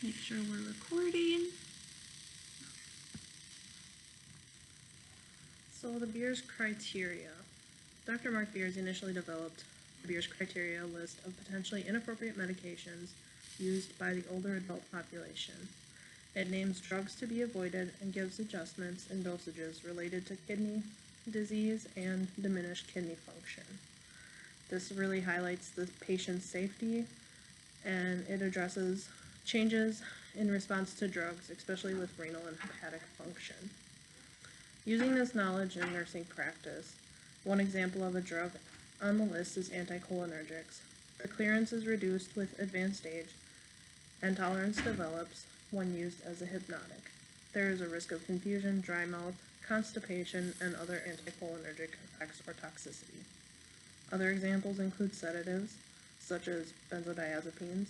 Make sure we're recording. So the Beers criteria. Dr. Mark Beers initially developed the Beers criteria list of potentially inappropriate medications used by the older adult population. It names drugs to be avoided and gives adjustments in dosages related to kidney disease and diminished kidney function. This really highlights the patient's safety, and it addresses changes in response to drugs, especially with renal and hepatic function. Using this knowledge in nursing practice, one example of a drug on the list is anticholinergics. The clearance is reduced with advanced age, and tolerance develops when used as a hypnotic. There is a risk of confusion, dry mouth, constipation, and other anticholinergic effects or toxicity. Other examples include sedatives, such as benzodiazepines,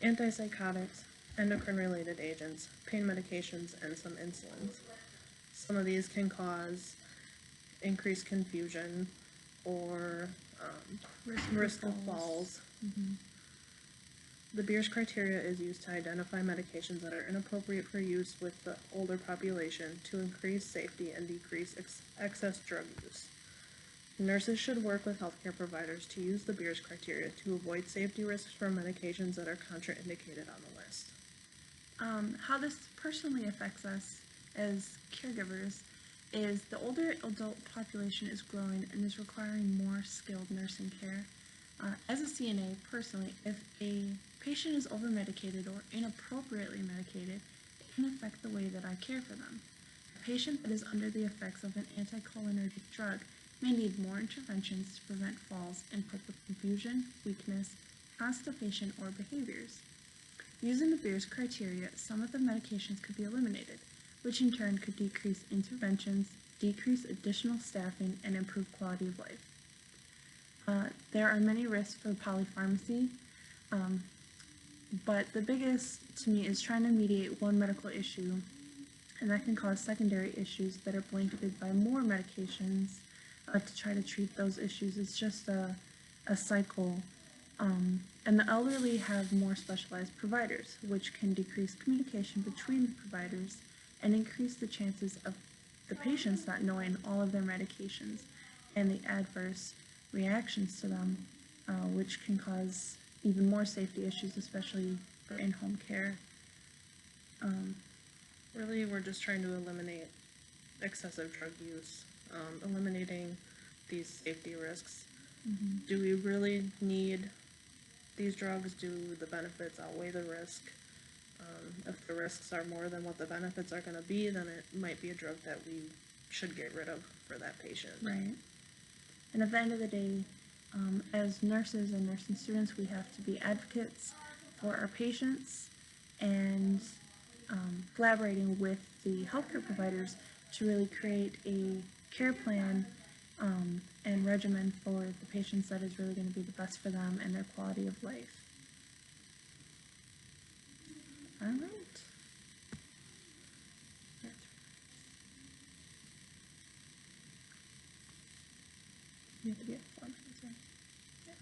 antipsychotics, endocrine-related agents, pain medications, and some insulins. Some of these can cause increased confusion or risk of falls. Mm-hmm. The Beers criteria is used to identify medications that are inappropriate for use with the older population to increase safety and decrease excess drug use. Nurses should work with healthcare providers to use the Beers criteria to avoid safety risks from medications that are contraindicated on the list. How this personally affects us as caregivers is the older adult population is growing and is requiring more skilled nursing care. As a CNA, personally, if a patient is over-medicated or inappropriately medicated, it can affect the way that I care for them. A patient that is under the effects of an anticholinergic drug may need more interventions to prevent falls and cope with confusion, weakness, constipation, or behaviors. Using the Beers criteria, some of the medications could be eliminated, which in turn could decrease interventions, decrease additional staffing, and improve quality of life. There are many risks for polypharmacy, but the biggest to me is trying to mediate one medical issue, and that can cause secondary issues that are blanketed by more medications to try to treat those issues. It's just a cycle. And the elderly have more specialized providers, which can decrease communication between the providers and increase the chances of the patients not knowing all of their medications and the adverse reactions to them, which can cause even more safety issues, especially for in-home care. Really, we're just trying to eliminate excessive drug use, eliminating these safety risks. Mm-hmm. Do we really need these drugs? Do the benefits outweigh the risk? If the risks are more than what the benefits are going to be, then it might be a drug that we should get rid of for that patient. Right. And at the end of the day, as nurses and nursing students, we have to be advocates for our patients and collaborating with the healthcare providers to really create a care plan and regimen for the patients that is really going to be the best for them and their quality of life. All right. You have to be at 4 minutes, right? Yeah.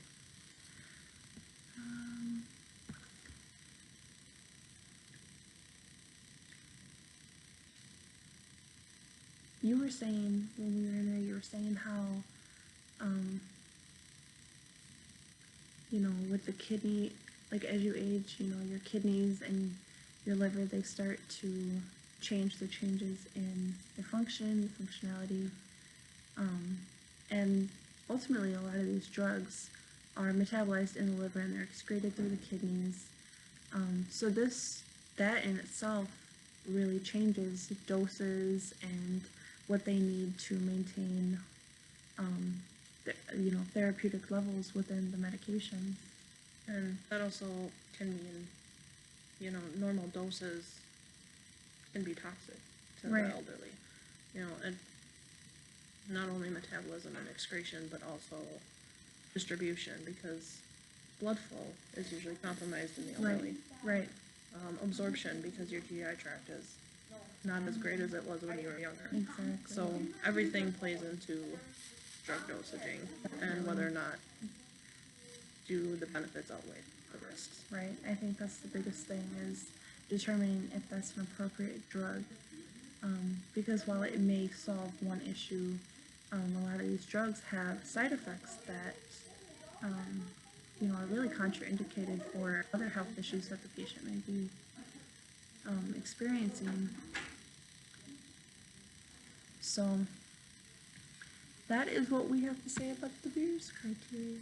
You were saying, when we were in there, you were saying how, with the kidney, like as you age, your kidneys and your liver, they start to change the changes in their function, functionality, and ultimately a lot of these drugs are metabolized in the liver and they're excreted through the kidneys. So that in itself really changes doses and what they need to maintain, therapeutic levels within the medications. And that also can mean, normal doses can be toxic to Right. the elderly. And not only metabolism and excretion, but also distribution, because blood flow is usually compromised in the elderly. Right. Absorption, because your GI tract is not as great as it was when you were younger. Exactly. So everything plays into drug dosaging and whether or not do the benefits outweigh the risks. Right. I think that's the biggest thing is determining if that's an appropriate drug. Because while it may solve one issue, a lot of these drugs have side effects that, are really contraindicated for other health issues that the patient may be experiencing. So that is what we have to say about the Beers criteria.